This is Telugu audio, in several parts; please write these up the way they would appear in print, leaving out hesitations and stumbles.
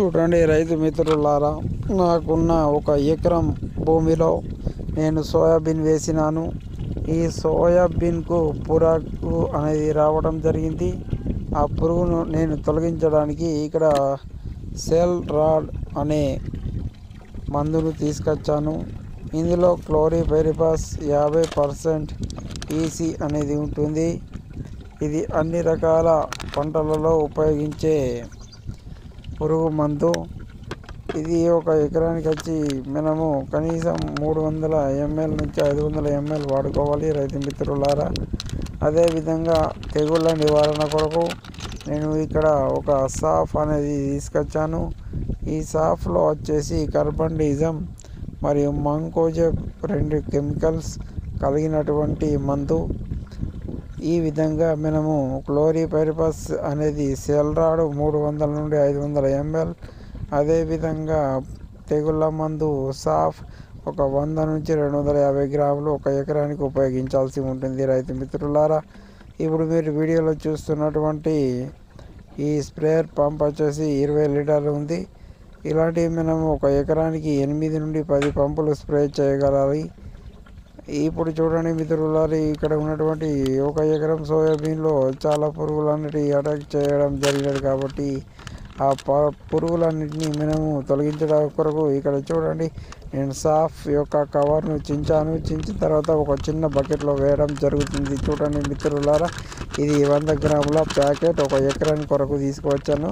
చూడండి రైతు మిత్రులారా, నాకున్న ఒక ఎకరం భూమిలో నేను సోయాబీన్ వేసినాను. ఈ సోయాబీన్కు పురుగు అనేది రావడం జరిగింది. ఆ పురుగును నేను తొలగించడానికి ఇక్కడ సెల్ రాడ్ అనే మందును తీసుకొచ్చాను. ఇందులో క్లోరిపైరిపాస్ 50% ఈసీ అనేది ఉంటుంది. ఇది అన్ని రకాల పంటలలో ఉపయోగించే పురుగు మందు. ఇది ఒక ఎకరానికి వచ్చి మనము కనీసం 300 ml నుంచి 500 ml వాడుకోవాలి రైతు మిత్రులారా. అదేవిధంగా తెగుళ్ళ నివారణ కొరకు నేను ఇక్కడ ఒక సాఫ్ అనేది తీసుకొచ్చాను. ఈ సాఫ్లో వచ్చేసి కార్బండిజం మరియు మంకోజెబ్ 2 కెమికల్స్ కలిగినటువంటి మందు. ఈ విధంగా మనము క్లోరిపైరిపాస్ అనేది సెల్ రాడ్ 300 నుండి 500 ml, అదేవిధంగా తెగుళ్ళ మందు సాఫ్ ఒక 100 నుంచి 250 గ్రాములు ఒక ఎకరానికి ఉపయోగించాల్సి ఉంటుంది రైతు మిత్రులారా. ఇప్పుడు మీరు వీడియోలో చూస్తున్నటువంటి ఈ స్ప్రేయర్ పంప్ వచ్చేసి 20 లీటర్లు ఉంది. ఇలాంటివి మనము ఒక ఎకరానికి 8 నుండి 10 పంపులు స్ప్రే చేయగలాలి. ఇప్పుడు చూడండి మిత్రులారా, ఇక్కడ ఉన్నటువంటి ఒక ఎకరం సోయాబీన్లో చాలా పురుగులన్నిటి అటాక్ చేయడం జరిగినది. కాబట్టి ఆ పురుగులన్నిటిని మనము తొలగించడం కొరకు ఇక్కడ చూడండి, నేను సాఫ్ యొక్క కవర్ను చించిన తర్వాత ఒక చిన్న బకెట్లో వేయడం జరుగుతుంది. చూడండి మిత్రులారా, ఇది 100 గ్రాముల ప్యాకెట్ ఒక ఎకరానికి కొరకు తీసుకువచ్చాను.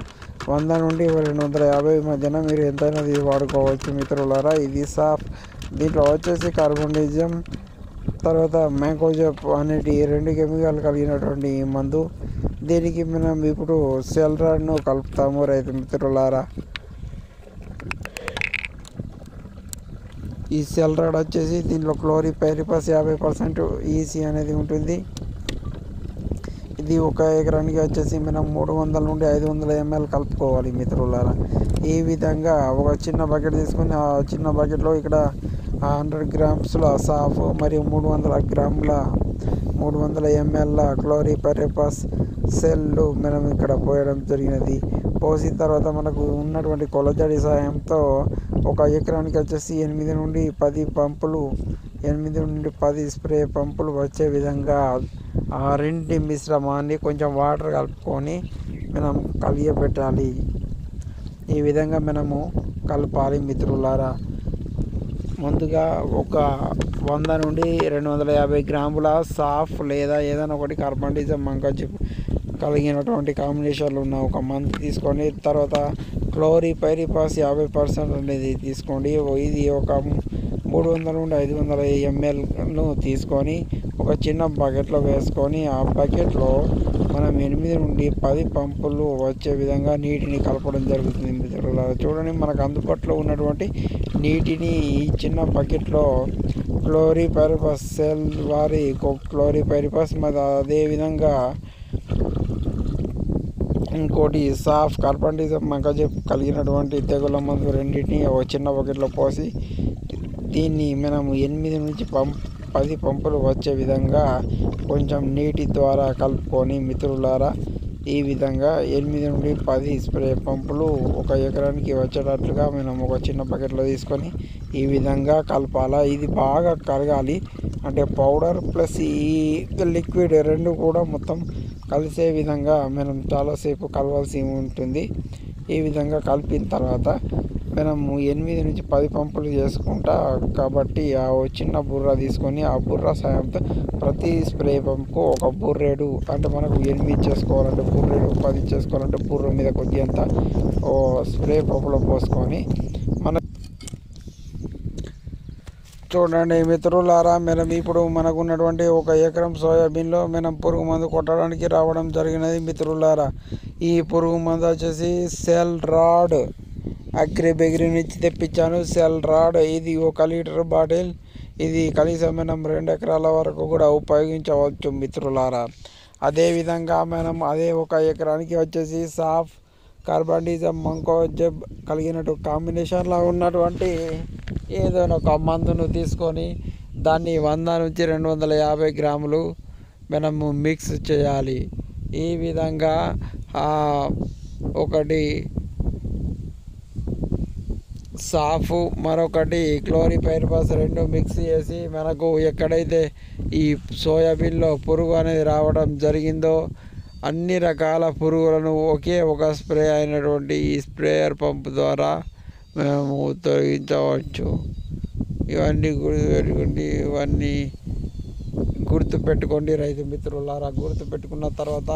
100 నుండి 250 మధ్యన మీరు ఎంతైనా వాడుకోవచ్చు మిత్రులారా. ఇది సాఫ్. దీంట్లో వచ్చేసి కార్బండిజం తర్వాత మ్యాంకోజెబ్ అనేటి 2 కెమికల్ కలిగినటువంటి మందు. దీనికి మనం ఇప్పుడు సెల్ రాడ్ను కలుపుతాము రైతు మిత్రులారా. ఈ సెల్ రాడ్ వచ్చేసి దీంట్లో క్లోరిపైరిపాస్ 50% ఈసీ అనేది ఉంటుంది. ఇది ఒక ఎకరానికి వచ్చేసి మనం 300 నుండి 500 ml కలుపుకోవాలి మిత్రులారా. ఈ విధంగా ఒక చిన్న బకెట్ తీసుకొని ఆ చిన్న బకెట్లో ఇక్కడ 100 గ్రామ్స్ల సాఫ్ మరియు 300 ml క్లోరిపైరిపాస్ సెల్లు మనం ఇక్కడ పోయడం జరిగినది. పోసిన తర్వాత మనకు ఉన్నటువంటి కొలజడి సాయంతో ఒక ఎకరానికి వచ్చేసి 8 నుండి 10 స్ప్రే పంపులు వచ్చే విధంగా ఆ రెండింటి మిశ్రమాన్ని కొంచెం వాటర్ కలుపుకొని మనం కలియబెట్టాలి. ఈ విధంగా మనము కలపాలి మిత్రులారా. ముందుగా ఒక 100 నుండి 250 గ్రాముల సాఫ్ లేదా ఏదైనా ఒకటి కార్బండిజం మంకోజెబ్ కలిగినటువంటి కాంబినేషన్లు ఉన్న ఒక మందు తీసుకొని తర్వాత క్లోరిపైరిపాస్ 50% అనేది తీసుకోండి. ఇది ఒక 300 నుండి 500 mlను తీసుకొని ఒక చిన్న బకెట్లో వేసుకొని ఆ బకెట్లో మనం 8 నుండి 10 పంపులు వచ్చే విధంగా నీటిని కలపడం జరుగుతుంది మిత్రులారా. చూడండి, మనకు అందుబాటులో ఉన్నటువంటి నీటిని ఈ చిన్న బకెట్లో క్లోరిపైరిపాస్ సెల్ వారి క్లోరిపైరిపాస్ మరి అదేవిధంగా ఇంకోటి సాఫ్ కార్బండిజం మంకోజెబ్ కలిగినటువంటి తెగుళ్ళ మందు రెండింటిని ఒక చిన్న బకెట్లో పోసి దీన్ని మనం 8 నుంచి 10 పంపులు వచ్చే విధంగా కొంచెం నీటి ద్వారా కలుపుకొని మిత్రులారా, ఈ విధంగా 8 నుండి 10 స్ప్రే పంపులు ఒక ఎకరానికి వచ్చేటట్లుగా మనం ఒక చిన్న బకెట్లో తీసుకొని ఈ విధంగా కలపాలా. ఇది బాగా కరగాలి, అంటే పౌడర్ ప్లస్ ఈ లిక్విడ్ రెండు కూడా మొత్తం కలిసే విధంగా మనం చాలాసేపు కలవాల్సి ఉంటుంది. ఈ విధంగా కలిపిన తర్వాత మనం 8 నుంచి 10 పంపులు చేసుకుంటా కాబట్టి ఆ చిన్న బుర్ర తీసుకొని ఆ బుర్ర సాయంతో ప్రతి స్ప్రే పంపుకు ఒక బుర్రేడు, అంటే మనకు 8 చేసుకోవాలంటే బుర్రేడు, 10 చేసుకోవాలంటే బుర్ర మీద కొద్దిగంత ఓ స్ప్రే పంపులో పోసుకొని చూడండి మిత్రులారా, మనం ఇప్పుడు మనకు ఉన్నటువంటి ఒక ఎకరం సోయాబీన్లో మనం పురుగు మందు కొట్టడానికి రావడం జరిగినది మిత్రులారా. ఈ పురుగు మందు వచ్చేసి సెల్ రాడ్ అగ్రిబెగ్రి నుంచి తెప్పించాను. సెల్ రాడ్ ఇది 1 లీటర్ బాటిల్. ఇది కనీసం మనం 2 ఎకరాల వరకు కూడా ఉపయోగించవచ్చు మిత్రులారా. అదేవిధంగా మనం అదే 1 ఎకరానికి వచ్చేసి సాఫ్ కార్బండిజం మంకోజెబ్ కలిగినట్టు కాంబినేషన్లో ఉన్నటువంటి ఏదైనా ఒక మందును తీసుకొని దాన్ని 100 నుంచి 250 గ్రాములు మనము మిక్స్ చేయాలి. ఈ విధంగా ఒకటి సాఫ్ మరొకటి క్లోరిపైరిఫాస్ రెండు మిక్స్ చేసి మనకు ఎక్కడైతే ఈ సోయాబీన్లో పురుగు అనేది రావడం జరిగిందో అన్ని రకాల పురుగులను ఒకే ఒక స్ప్రే అయినటువంటి ఈ స్ప్రేయర్ పంప్ ద్వారా మేము తొలగించవచ్చు. ఇవన్నీ గుర్తుపెట్టుకోండి రైతు మిత్రులారా. గుర్తుపెట్టుకున్న తర్వాత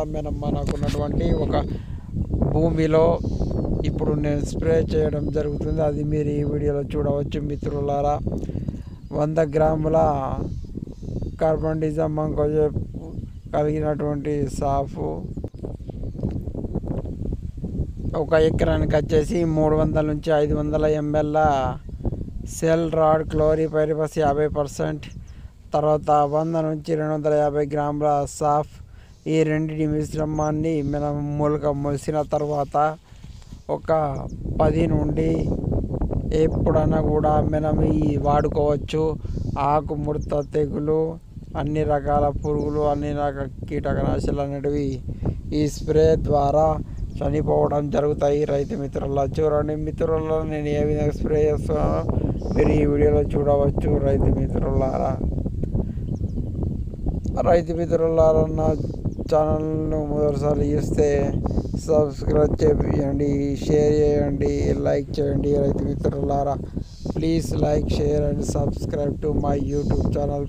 మనకున్నటువంటి ఒక భూమిలో ఇప్పుడు నేను స్ప్రే చేయడం జరుగుతుంది. అది మీరు ఈ వీడియోలో చూడవచ్చు మిత్రులారా. 100 గ్రాముల కార్బండిజం మంకోజెబ్ కలిగినటువంటి సాఫ్ ఒక ఎకరానికి వచ్చేసి 300 నుంచి 500 ml సెల్ రాడ్ క్లోరిపైరిఫాస్ 50%, తర్వాత 100 నుంచి 250 గ్రాముల సాఫ్. ఈ రెండింటి మిశ్రమాన్ని మనం మొలిసిన తర్వాత ఒక 10 నుండి ఎప్పుడన్నా కూడా మనం వాడుకోవచ్చు. ఆకు ముడత తెగులు, అన్ని రకాల పురుగులు, అన్ని రకాల కీటకనాశులు అనేటివి ఈ స్ప్రే ద్వారా చనిపోవడం జరుగుతాయి. రైతు మిత్రుల చూడండి మిత్రులలో నేను ఏ విధంగా స్ప్రే చేస్తున్నానో మీరు ఈ వీడియోలో చూడవచ్చు. రైతు మిత్రులారా నా ఛానల్ను మొదటిసారి చూస్తే సబ్స్క్రైబ్ చేయండి, షేర్ చేయండి, లైక్ చేయండి. రైతు మిత్రులారా please like, share and subscribe to my YouTube channel.